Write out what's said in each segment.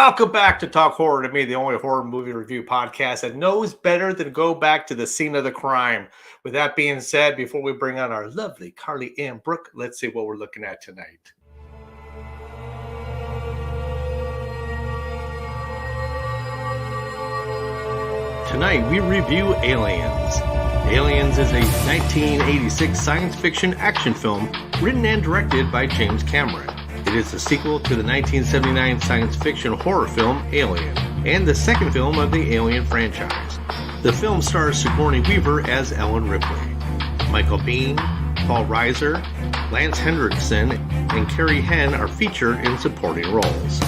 Welcome back to Talk Horror to Me, the only horror movie review podcast that knows better than go back to the scene of the crime. With that being said, before we bring on our lovely Carrie Henn Brooke, let's see what we're looking at tonight. Tonight we review Aliens. Aliens is a 1986 science fiction action film written and directed by James Cameron. It is the sequel to the 1979 science fiction horror film Alien, and the second film of the Alien franchise. The film stars Sigourney Weaver as Ellen Ripley. Michael Biehn, Paul Reiser, Lance Henriksen, and Carrie Henn are featured in supporting roles.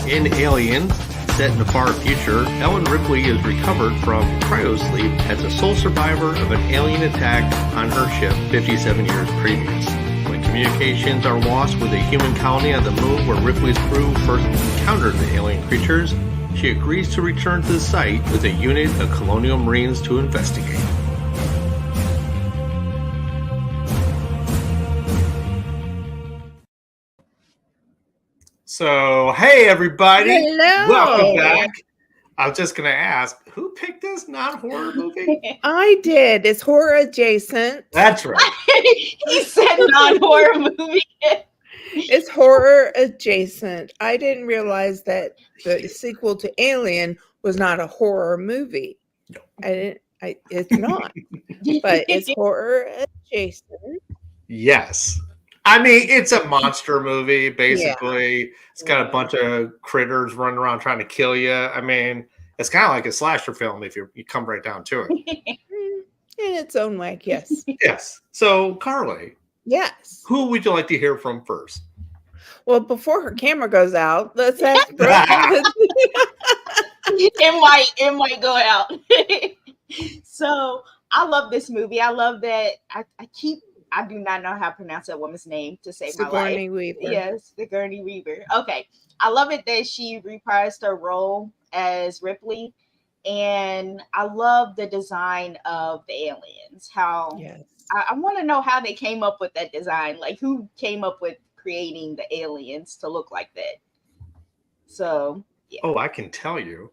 In Alien, set in the far future, Ellen Ripley is recovered from cryosleep as a sole survivor of an alien attack on her ship 57 years previous. When communications are lost with a human colony on the moon where Ripley's crew first encountered the alien creatures, she agrees to return to the site with a unit of Colonial Marines to investigate. So, hey everybody, Hello. Welcome back. I was just going to ask, who picked this non-horror movie? I did. It's horror adjacent. That's right. He said non-horror movie. It's horror adjacent. I didn't realize that the sequel to Alien was not a horror movie. No. It's not. But it's horror adjacent. Yes. I mean, it's a monster movie, basically. Yeah. It's got a bunch of critters running around trying to kill you. I mean, it's kind of like a slasher film if you come right down to it. In its own way, yes. Yes. So, Carly. Yes. Who would you like to hear from first? Well, before her camera goes out, let's ask It might go out. So, I love this movie. I love that I do not know how to pronounce that woman's name to save my life. Sigourney Weaver. Yes, Sigourney Weaver. Okay. I love it that she reprised her role as Ripley. And I love the design of the aliens. How I want to know how they came up with that design. Like, who came up with creating the aliens to look like that? So, yeah. Oh, I can tell you.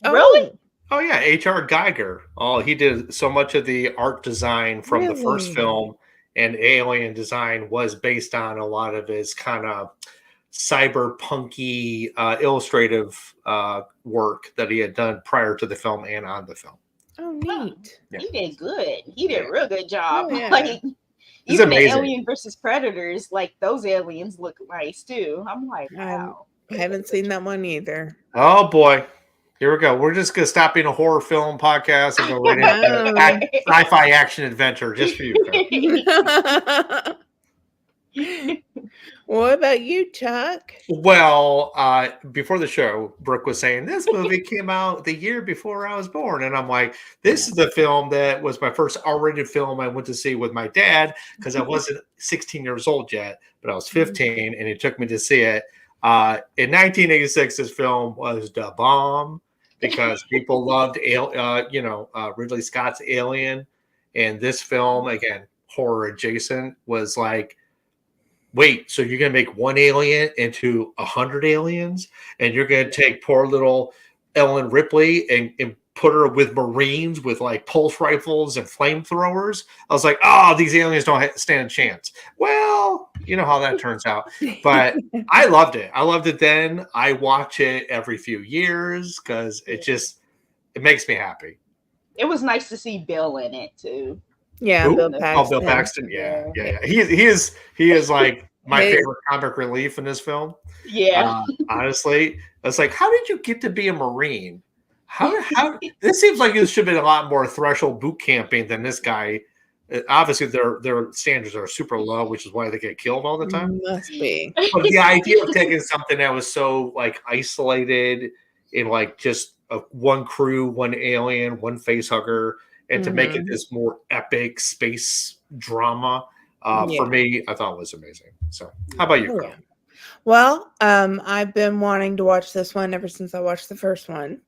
Really? Oh, yeah. H.R. Geiger. Oh, he did so much of the art design from the first film. And Alien design was based on a lot of his kind of cyberpunky illustrative work that he had done prior to the film and on the film. Oh, neat. Yeah. He did good. He did a real good job. Oh, yeah. Like, it's even amazing. the Alien versus Predators, like those aliens look nice too. I'm like, wow. I haven't seen that one either. Oh, boy. Here we go. We're just going to stop being a horror film podcast and go right into sci-fi action adventure just for you. What about you, Chuck? Well, before the show, Brooke was saying this movie came out the year before I was born. And I'm like, this is the film that was my first R-rated film I went to see with my dad because I wasn't 16 years old yet, but I was 15 and he took me to see it. In 1986, this film was the bomb because people loved, Ridley Scott's Alien. And this film, again, horror adjacent, was like, wait, so you're going to make one alien into 100 aliens? And you're going to take poor little Ellen Ripley and put her with Marines with like pulse rifles and flamethrowers? I was like, oh, these aliens don't stand a chance. Well, you know how that turns out. But I loved it. I loved it then. I watch it every few years because it makes me happy. It was nice to see Bill in it too. Yeah, Ooh. Bill Paxton. Oh, Bill Paxton. Yeah. He is like my favorite comic relief in this film. Yeah. Honestly, it's like, how did you get to be a Marine? How this seems like it should have been a lot more threshold boot camping than this guy. Obviously, their standards are super low, which is why they get killed all the time. Must be. But the idea of taking something that was so like isolated in like just one crew, one alien, one face hugger, and to make it this more epic space drama, for me, I thought it was amazing. So, how about you, Carl? Yeah. Well, I've been wanting to watch this one ever since I watched the first one.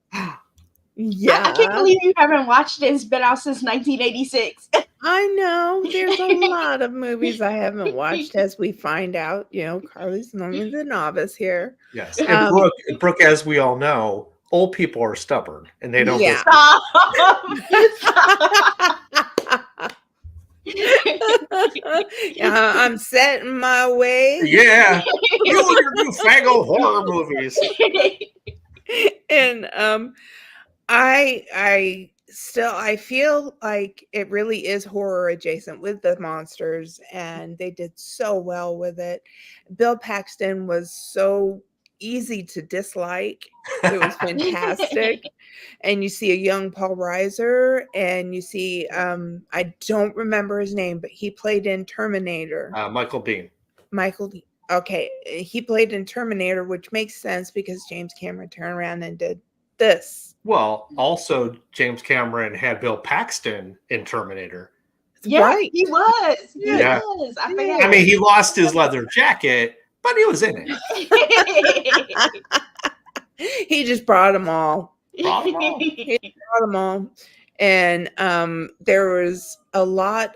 Yeah. I can't believe you haven't watched it. It's been out since 1986. I know there's a lot of movies I haven't watched, as we find out. Carly's normally the novice here. Yes, and Brooke, as we all know, old people are stubborn and they don't. Yeah. I'm set in my way. Yeah, you and your new fangled horror movies. And I feel like it really is horror adjacent with the monsters, and they did so well with it. Bill Paxton was so easy to dislike. It was fantastic. And you see a young Paul Reiser, and you see I don't remember his name, but he played in Terminator. Michael Biehn. Okay, he played in Terminator, which makes sense because James Cameron turned around and did this. Well, also James Cameron had Bill Paxton in Terminator. Yeah, right. He was. Yeah. He was. I mean, he lost his leather jacket, but he was in it. He just brought them all. He brought them all. And there was a lot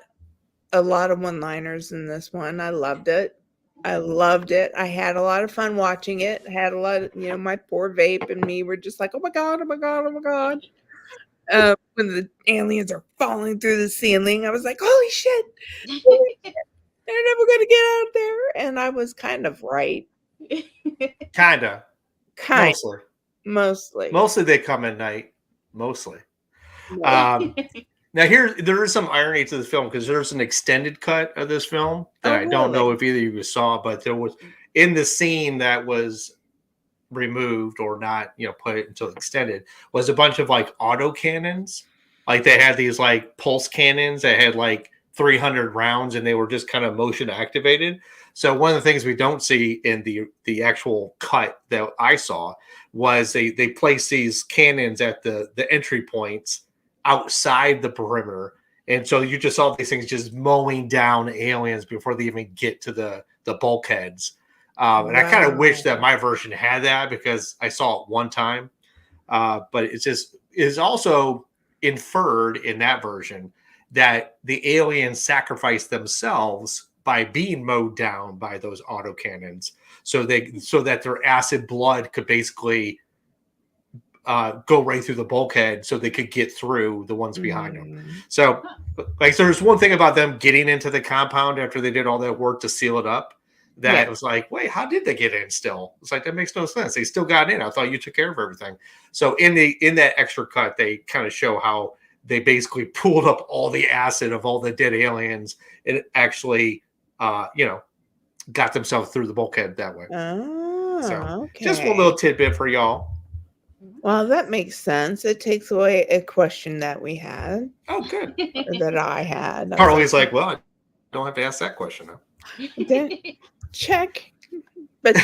of one-liners in this one. I loved it. I had a lot of fun watching it. I had a lot of, my poor vape and me were just like, oh my God. When the aliens are falling through the ceiling, I was like, holy shit. They're never going to get out there. And I was kind of right. Mostly. Mostly they come at night. Mostly. Now there is some irony to this film because there's an extended cut of this film that I don't know if either of you saw, but there was in the scene that was removed or not, put it until extended, was a bunch of like auto cannons. Like they had these like pulse cannons that had like 300 rounds and they were just kind of motion activated. So one of the things we don't see in the actual cut that I saw was they placed these cannons at the entry points outside the perimeter, and so you just saw these things just mowing down aliens before they even get to the bulkheads. And I kind of wish that my version had that because I saw it one time, but it just is also inferred in that version that the aliens sacrificed themselves by being mowed down by those autocannons, so that their acid blood could basically go right through the bulkhead, so they could get through the ones behind them. So, like, there's one thing about them getting into the compound after they did all that work to seal it up. That was like, wait, how did they get in still? It's like, that makes no sense. They still got in. I thought you took care of everything. So in that extra cut, they kind of show how they basically pulled up all the acid of all the dead aliens and actually, got themselves through the bulkhead that way. Oh, so okay. Just one little tidbit for y'all. Well, that makes sense. It takes away a question that we had. Oh, good. That I had. Harley's like, well, I don't have to ask that question now. Then check. But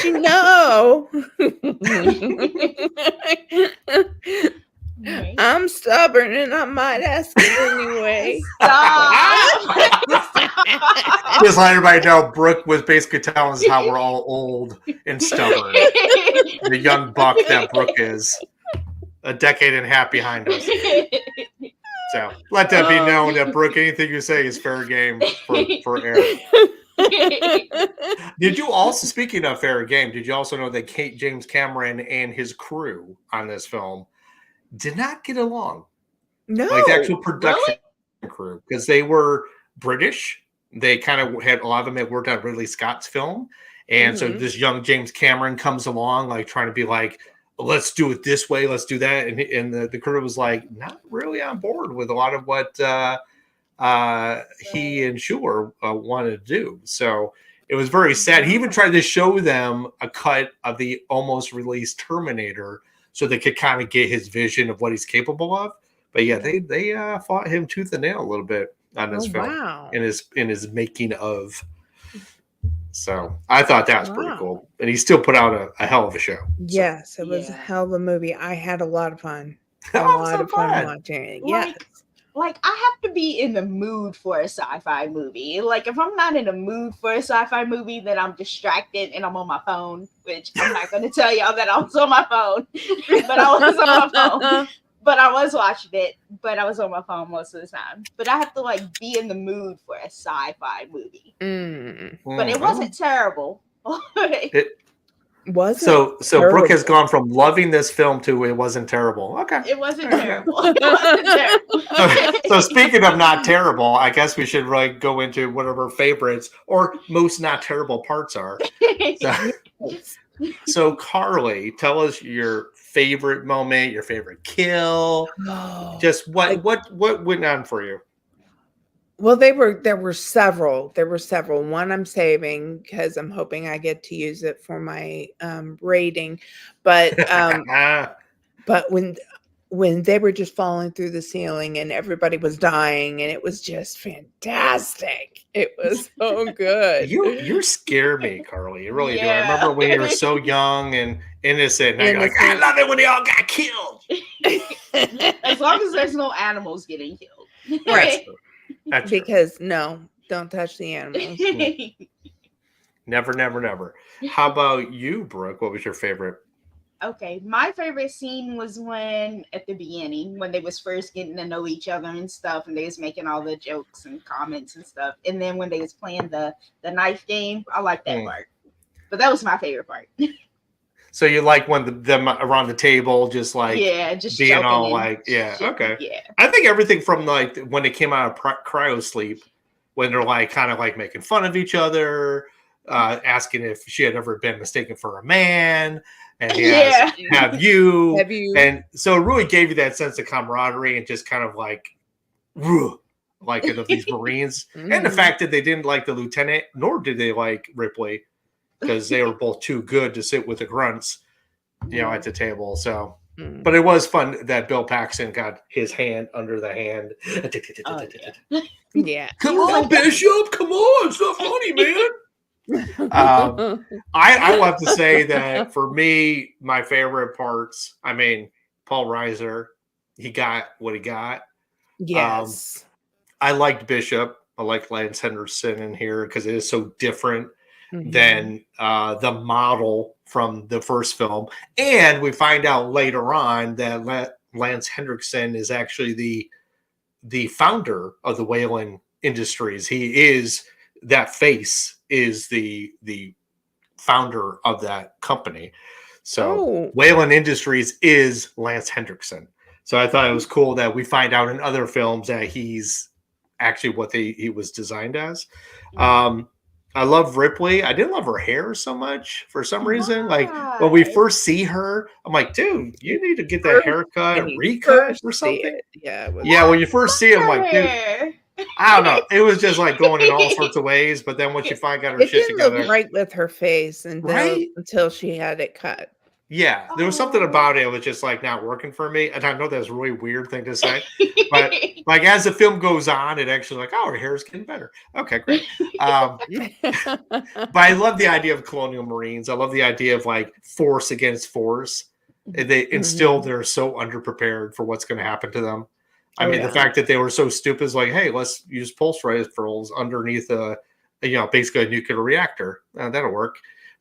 I'm stubborn and I might ask it anyway. Just let everybody know, Brooke was basically telling us how we're all old and stubborn. The young buck that Brooke is, a decade and a half behind us. So let that be known that Brooke, anything you say is fair game for Eric. Did you also, speaking of fair game, did you also know that James Cameron and his crew on this film did not get along? No, like the actual production crew, because they were British. They kind of had, a lot of them had worked on Ridley Scott's film, and so this young James Cameron comes along, like trying to be like, let's do it this way, let's do that, and the crew was like not really on board with a lot of what he and Schuer wanted to do. So it was very sad. He even tried to show them a cut of the almost released Terminator so they could kind of get his vision of what he's capable of. But yeah, they fought him tooth and nail a little bit on this film in his making of. So I thought that was pretty cool. And he still put out a hell of a show. Yes, it was a hell of a movie. I had a lot of fun. A lot of fun watching it. Yes. Like, I have to be in the mood for a sci-fi movie. Like, if I'm not in the mood for a sci-fi movie, then I'm distracted and I'm on my phone, which I'm not going to tell y'all that I was on my phone, but I was on my phone. But I was watching it, but I was on my phone most of the time. But I have to like be in the mood for a sci-fi movie. But it wasn't terrible. It wasn't. So Brooke has gone from loving this film to it wasn't terrible. Okay. It wasn't terrible. It wasn't terrible. So speaking of not terrible, I guess we should like go into what our favorites or most not terrible parts are. So Carly, tell us your favorite moment, your favorite kill. Just what went on for you? Well, there were several. One I'm saving because I'm hoping I get to use it for my rating. But but when they were just falling through the ceiling and everybody was dying and it was just fantastic. It was so good. You scare me, Carly. You really do. I remember when you were so young and innocent. And you're like, I love it when they all got killed. As long as there's no animals getting killed. Right. That's because no, don't touch the animals. Never, never, never. How about you, Brooke? What was your favorite? Okay, my favorite scene was when at the beginning when they was first getting to know each other and stuff, and they was making all the jokes and comments and stuff, and then when they was playing the knife game. I like that part, but that was my favorite part. So you like when them around the table, just like just being all like okay. I think everything from like when they came out of cryo sleep, when they're like kind of like making fun of each other, asking if she had ever been mistaken for a man. And he asked, have you? And so it really gave you that sense of camaraderie and just kind of like of these Marines. And the fact that they didn't like the lieutenant, nor did they like Ripley, because they were both too good to sit with the grunts, at the table. So, but it was fun that Bill Paxton got his hand under the hand. Come on, Bishop. Come on. It's not funny, man. I love to say that for me, my favorite parts, I mean, Paul Reiser, he got what he got. Yes. I liked Bishop. I like Lance Henriksen in here because it is so different than the model from the first film. And we find out later on that Lance Henriksen is actually the founder of the Weyland Industries. He is that face is the founder of that company. So Weyland Industries is Lance Henriksen. So I thought it was cool that we find out in other films that he's actually what he was designed as. I love Ripley. I didn't love her hair so much for some reason. Like when we first see her, I'm like, dude, you need to get that haircut recut or something. When you first see him, I'm like, dude, I don't know. It was just like going in all sorts of ways. But then once you finally got her shit together, look right with her face, and until she had it cut. Yeah, there was something about it. It was just like not working for me. And I know that's a really weird thing to say, but like as the film goes on, it actually like, oh, her hair is getting better. Okay, great. But I love the idea of Colonial Marines. I love the idea of like force against force. And still they're so underprepared for what's going to happen to them. I mean, the fact that they were so stupid is like, hey, let's use pulse rifles underneath basically a nuclear reactor. That'll work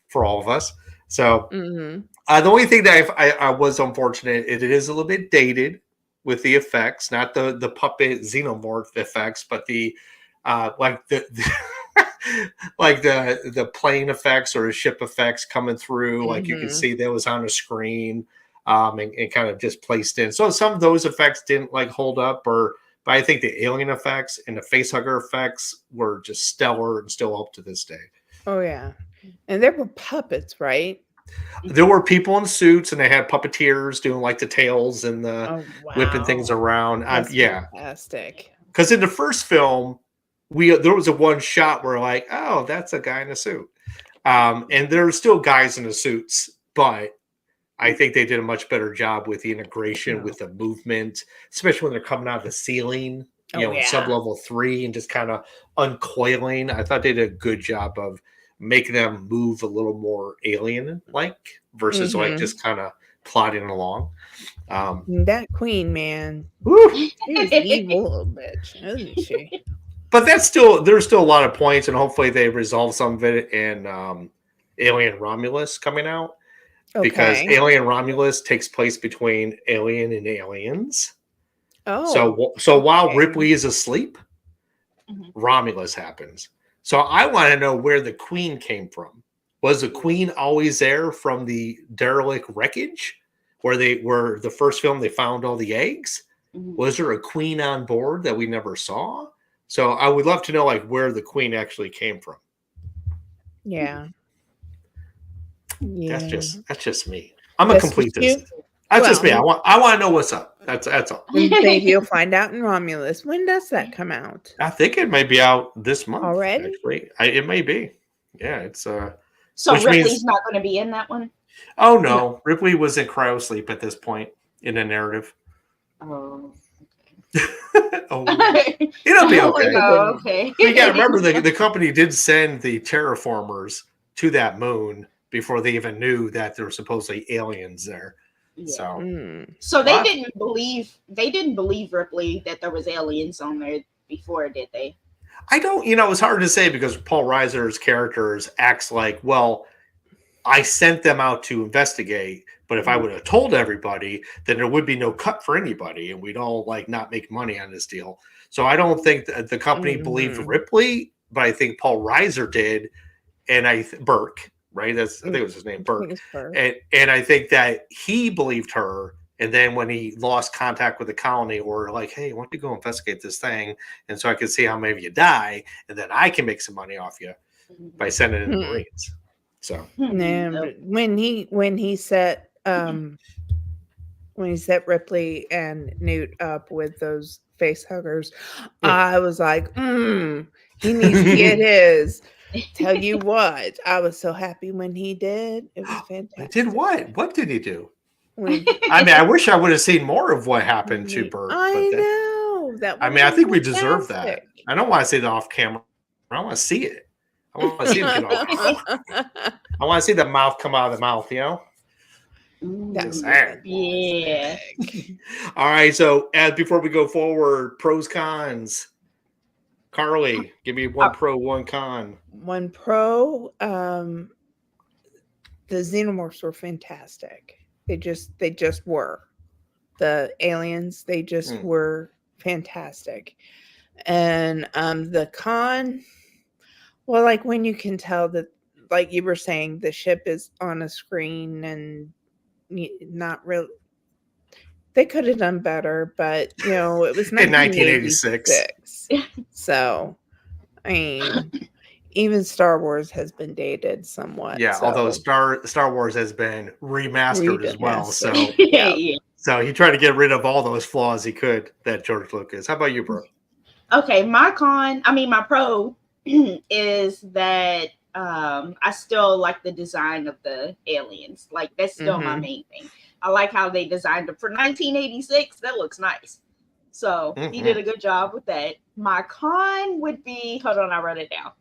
for all of us. So the only thing that I was unfortunate, it is a little bit dated with the effects, not the puppet xenomorph effects, but the like the like the plane effects or ship effects coming through. Like you can see that was on the screen and kind of just placed in. So some of those effects didn't like hold up, but I think the alien effects and the facehugger effects were just stellar and still up to this day. Oh yeah. And there were puppets, right? There were people in suits, and they had puppeteers doing like the tails and the whipping things around. Fantastic. Because in the first film, there was a one shot where like, oh, that's a guy in a suit, and there are still guys in the suits, but I think they did a much better job with the integration with the movement, especially when they're coming out of the ceiling, sub-level 3 and just kind of uncoiling. I thought they did a good job of making them move a little more alien-like versus like just kind of plodding along. That queen, man, she's evil little bitch, isn't she? But there's still a lot of points, and hopefully they resolve some of it in Alien Romulus coming out. because Okay. Alien Romulus takes place between Alien and Aliens. Oh. So while okay. Ripley is asleep, Romulus happens. So I want to know where the Queen came from. Was the Queen always there from the derelict wreckage, where they were the first film they found all the eggs? Was there a Queen on board that we never saw? So I would love to know like where the Queen actually came from. Yeah. Yeah. That's just me. I'm a completist. That's just me. I want to know what's up. That's all. Maybe you'll find out in Romulus. When does that come out? I think it may be out this month. Already? Actually, it may be. Yeah, it's So which Ripley's means, not going to be in that one. Oh no, Ripley was in cryosleep at this point in the narrative. Oh. Oh, it'll be okay. Oh, okay. You got to remember the company did send the terraformers to that moon before they even knew that there were supposedly aliens there. Yeah. So they didn't believe Ripley that there was aliens on there before, did they? I don't, it's hard to say because Paul Reiser's characters acts like, well, I sent them out to investigate, but if I would have told everybody, then there would be no cut for anybody, and we'd all like not make money on this deal. So I don't think that the company believed Ripley, but I think Paul Reiser did, and Burke, right? I think it was his name, Burke. And I think that he believed her. And then when he lost contact with the colony, or like, hey, why don't you go investigate this thing? And so I can see how maybe you die, and then I can make some money off you by sending in the Marines. So when he set Ripley and Newt up with those face huggers, I was like, he needs to get his. Tell you what, I was so happy when he did. It was fantastic. Did what? What did he do? I wish I would have seen more of what happened to Bert. I know that. I think we deserve that. I don't want to see it off camera. I want to see it. I want to see him get off camera. I want to see the mouth come out of the mouth. Yeah. All right. So, before we go forward, pros, cons. Carly, give me one pro, one con. One pro. The xenomorphs were fantastic. They just were. The aliens, they just were fantastic. And the con, well, like when you can tell that, like you were saying, the ship is on a screen and not really. They could have done better, but it was 1986. So, I mean, even Star Wars has been dated somewhat. Yeah, so. Although Star Wars has been remastered as well. So, yeah. So he tried to get rid of all those flaws he could, that George Lucas. How about you, bro? Okay, my pro is that I still like the design of the aliens. Like, that's still my main thing. I like how they designed them for 1986. That looks nice. So he did a good job with that. My con would be, hold on, I wrote it down.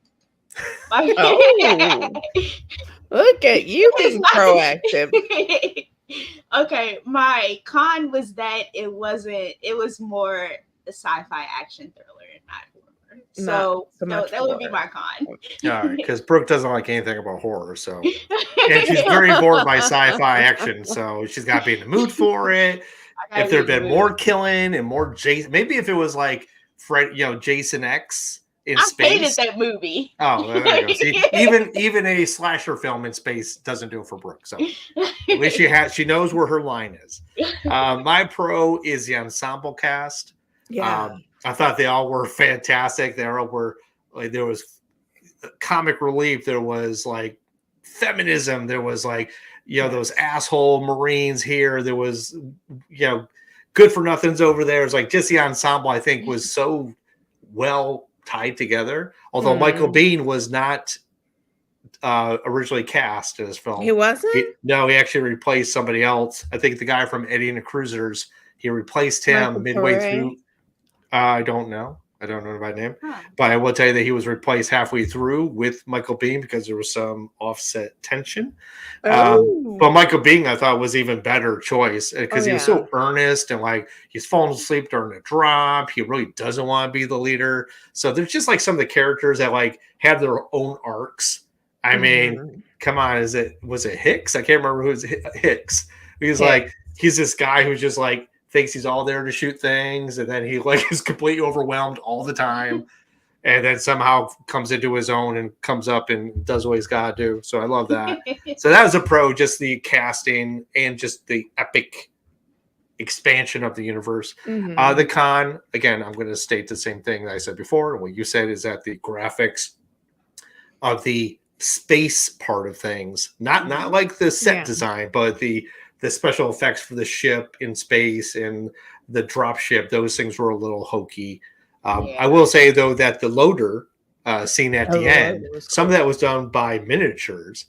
Look at you being proactive. Okay, my con was that it was more a sci-fi action thriller and not horror. So that would be my con. All right, because Brooke doesn't like anything about horror, so and she's very bored by sci-fi action, so she's got to be in the mood for it. If there had been more killing and more Jason, maybe if it was like Jason X in space. I hated that movie. Oh, there you go. See, even a slasher film in space doesn't do it for Brooke. So at least she knows where her line is. My pro is the ensemble cast. Yeah. I thought they all were fantastic. They all were like, there was comic relief. There was like feminism. There was like, those asshole Marines here. There was, good for nothings over there. It's like just the ensemble, I think, was so well tied together. Although Michael Biehn was not originally cast in this film. He wasn't? No, he actually replaced somebody else. I think the guy from Eddie and the Cruisers, he replaced him midway through. I don't know by name, but I will tell you that he was replaced halfway through with Michael Biehn because there was some offset tension. But Michael Biehn, I thought, was even better choice because he was so earnest and like he's falling asleep during the drop. He really doesn't want to be the leader. So there's just like some of the characters that like have their own arcs. I mean, come on, was it Hicks? I can't remember who's Hicks. He's like, he's this guy who's just like thinks he's all there to shoot things, and then he like is completely overwhelmed all the time, and then somehow comes into his own and comes up and does what he's got to do. So I love that. So that was a pro, just the casting and just the epic expansion of the universe. The con, again, I'm going to state the same thing that I said before. What you said is that the graphics of the space part of things, not like the set design, but the special effects for the ship in space and the drop ship, those things were a little hokey. I will say though that the loader scene at the end, some of that was done by miniatures,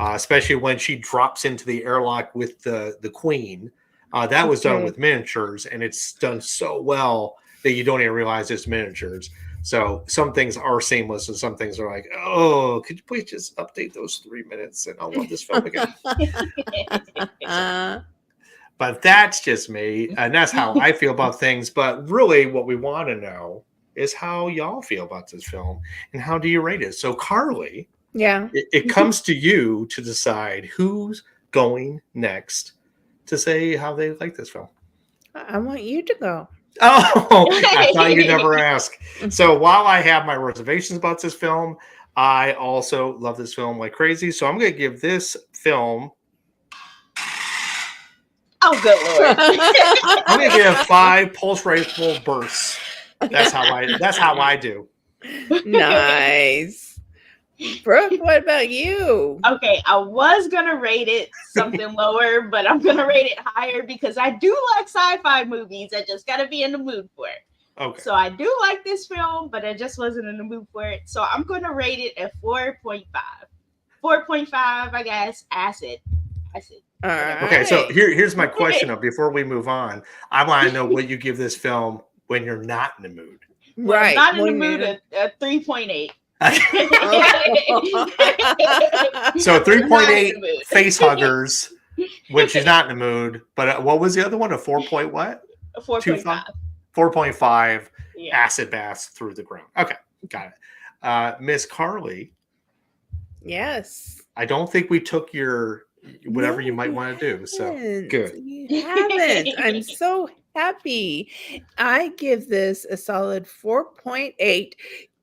especially when she drops into the airlock with the queen. That was done with miniatures, and it's done so well that you don't even realize it's miniatures. So some things are seamless, and some things are like, oh, could you please just update those 3 minutes, and I'll love this film again. But that's just me, and that's how I feel about things. But really, what we want to know is how y'all feel about this film, and how do you rate it? So, Carly, it comes to you to decide who's going next to say how they like this film. I want you to go. Oh, I thought you'd never ask. So while I have my reservations about this film, I also love this film like crazy. So I'm going to give this film. Oh, good Lord. I'm going to give 5 pulse rifle bursts. That's how I do. Nice. Brooke, what about you? Okay, I was gonna rate it something lower, but I'm gonna rate it higher because I do like sci-fi movies. I just gotta be in the mood for it. Okay. So I do like this film, but I just wasn't in the mood for it. So I'm gonna rate it at 4.5. 4.5, I guess. Acid. All right. Okay, so here's my question before we move on. I want to know what you give this film when you're not in the mood. Right. Not in the mood at 3.8. So 3.8 face huggers when she's not in the mood. But what was the other one? A 4 point what? 4.5. 4.5 acid baths through the ground. Okay, got it. Miss Carly. Yes. I don't think we took your whatever you might want to do. So good. You haven't. I'm so happy. I give this a solid 4.8.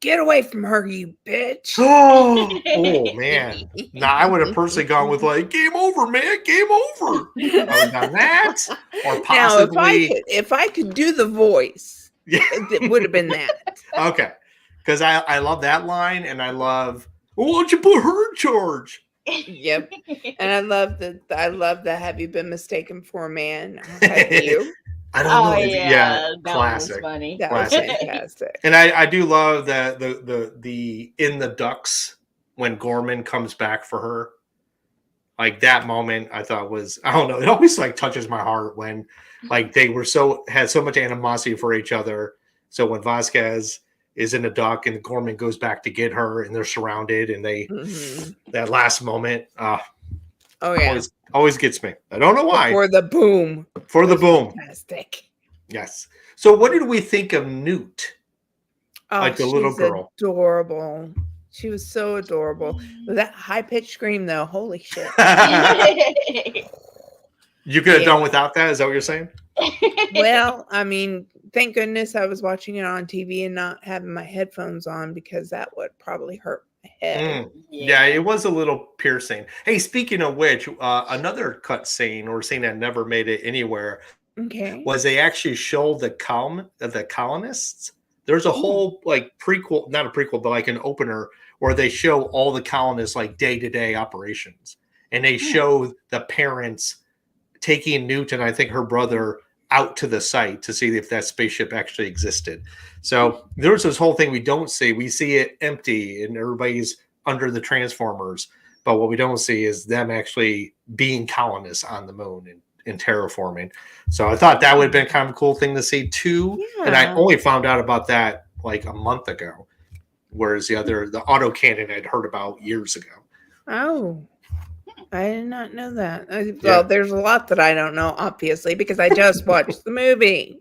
Get away from her, you bitch. Oh man. Now I would have personally gone with like, game over, man. Game over. I would have done that. Or possibly now, if I could do the voice, it would have been that. Okay. Because I love that line, and I love, why don't you put her in charge? Yep. And I love the have you been mistaken for a man? Have you? I don't know. Yeah, that classic. Was funny. That was fantastic. And I do love the in the ducks when Gorman comes back for her. Like that moment, I thought was, I don't know. It always like touches my heart when like they were had so much animosity for each other. So when Vasquez is in the duck and Gorman goes back to get her, and they're surrounded, and they that last moment. Always gets me. I don't know why. For the boom. Fantastic. Yes. So what did we think of Newt? Oh, like the little girl. Adorable. She was so adorable. With that high-pitched scream, though. Holy shit. You could have done without that? Is that what you're saying? Well, I mean, thank goodness I was watching it on TV and not having my headphones on, because that would probably hurt my head. Yeah, it was a little piercing. Hey, speaking of which, another cut scene or scene that never made it anywhere was they actually showed the colonists. There's a whole like prequel, not a prequel, but like an opener where they show all the colonists like day-to-day operations. And they show the parents taking Newt and I think her brother out to the site to see if that spaceship actually existed. So there's this whole thing we don't see. We see it empty and everybody's under the transformers. But what we don't see is them actually being colonists on the moon and terraforming. So I thought that would have been kind of a cool thing to see too. Yeah. And I only found out about that like a month ago. Whereas the autocannon I'd heard about years ago. Oh, I did not know that. Well, there's a lot that I don't know, obviously, because I just watched the movie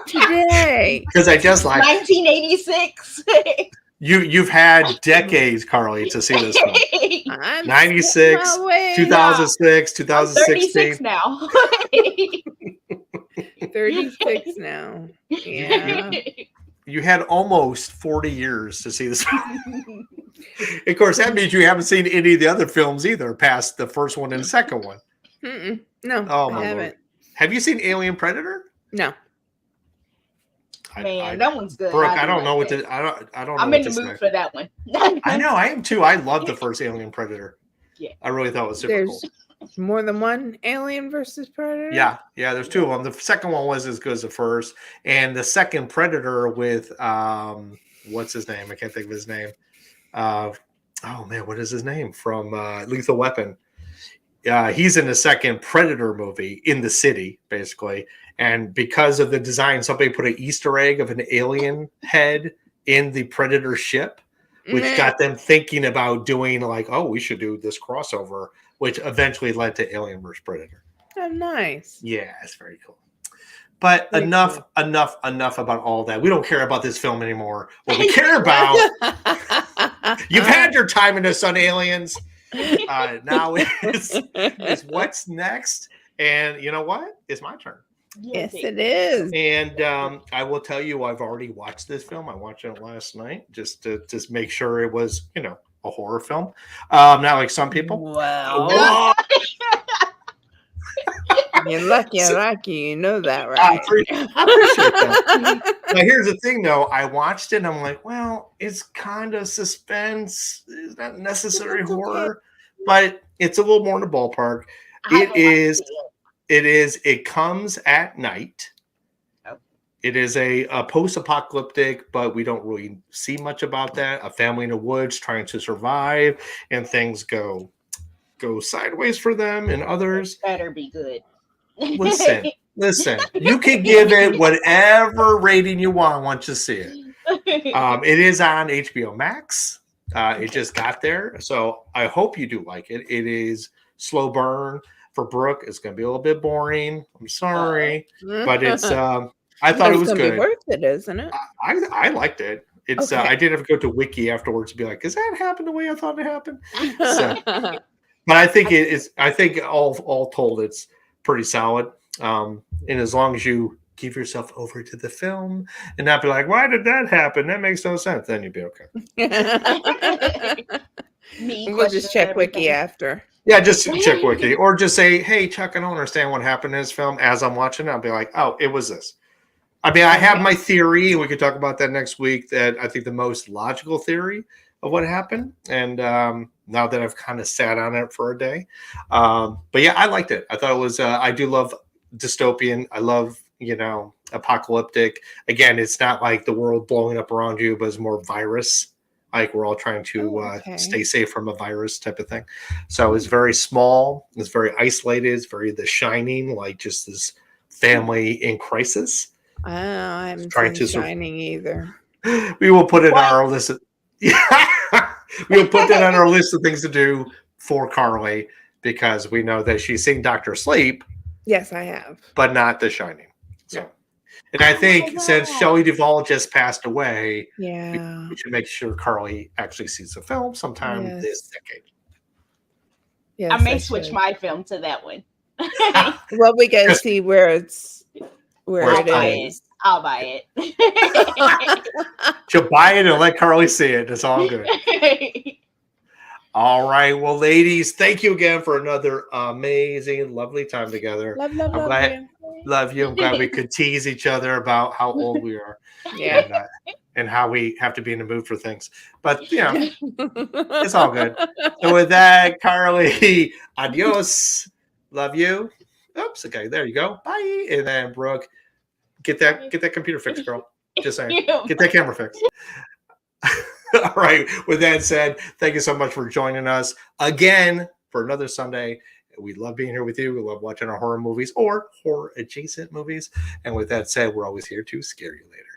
today. Because I just like 1986. You've had decades, Carly, to see this film. I'm 96, 2006, 2016. 36 now. 36 now. Yeah. You had almost 40 years to see this. Of course, that means you haven't seen any of the other films either, past the first one and the second one. No, Oh, I haven't. Lord. Have you seen Alien Predator? No. Man, that one's good. Brooke, I don't know what to. I don't. I'm know in the mood for that one. I know, I am too. I love the first Alien Predator. Yeah, I really thought it was super cool. More than one Alien versus Predator? Yeah, there's two of them. The second one was as good as the first, and the second Predator with what's his name? I can't think of his name. Oh man, what is his name from Lethal Weapon? He's in the second Predator movie in the city, basically. And because of the design, somebody put an Easter egg of an alien head in the Predator ship, which got them thinking about doing like, oh, we should do this crossover, which eventually led to Alien vs. Predator. Oh, nice. Yeah, it's very cool. But enough about all that. We don't care about this film anymore. What we care about, you've had your time in the sun, aliens. Now it's what's next. And you know what? It's my turn. Yes, it is. And I will tell you, I've already watched this film. I watched it last night just to make sure it was, a horror film. Not like some people. Wow. You're lucky, you know that, right? I appreciate that. Now, here's the thing, though. I watched it, and I'm like, well, it's kind of suspense. It's not necessarily horror, but it's a little more in the ballpark. It comes at night. Oh. It is a post-apocalyptic, but we don't really see much about that. A family in the woods trying to survive, and things go sideways for them and others. It better be good. Listen. You can give it whatever rating you want once you see it. It is on HBO Max. It just got there, so I hope you do like it. It is slow burn. For Brooke, it's going to be a little bit boring. I'm sorry, but it's. I thought it was good. Be worth it, isn't it? I liked it. It's. Okay. I did have to go to Wiki afterwards to be like, "Does that happen the way I thought it happened?" So, but I think it is. I think all told, it's pretty solid. And as long as you give yourself over to the film and not be like, "Why did that happen? That makes no sense," then you'd be okay. We'll just check Wiki after. Yeah, just check Wiki. Or just say, hey, Chuck, I don't understand what happened in this film. As I'm watching it, I'll be like, oh, it was this. I mean, I have my theory, and we could talk about that next week, that I think the most logical theory of what happened. And now that I've kind of sat on it for a day. But yeah, I liked it. I thought it was, I do love dystopian. I love, apocalyptic. Again, it's not like the world blowing up around you, but it's more virus. Like we're all trying to stay safe from a virus type of thing. So it's very small. It's very isolated. It's very The Shining, like just this family in crisis. I haven't seen Shining either. We will put it on our list. We will put that on our list of things to do for Carly because we know that she's seen Dr. Sleep. Yes, I have. But not The Shining. So. And I think since Shelley Duvall just passed away, we should make sure Carly actually sees the film sometime this decade. Yes, I may switch my film to that one. Well, we got to see where it is. I'll buy it. She'll buy it and let Carly see it. It's all good. All right. Well, ladies, thank you again for another amazing, lovely time together. Love you. I'm glad we could tease each other about how old we are. And how we have to be in the mood for things. But, it's all good. So with that, Carly, adios. Love you. Oops. Okay. There you go. Bye. And then Brooke, get that computer fixed, girl. Just saying. Get that camera fixed. All right. With that said, thank you so much for joining us again for another Sunday. We love being here with you. We love watching our horror movies or horror adjacent movies. And with that said, we're always here to scare you later.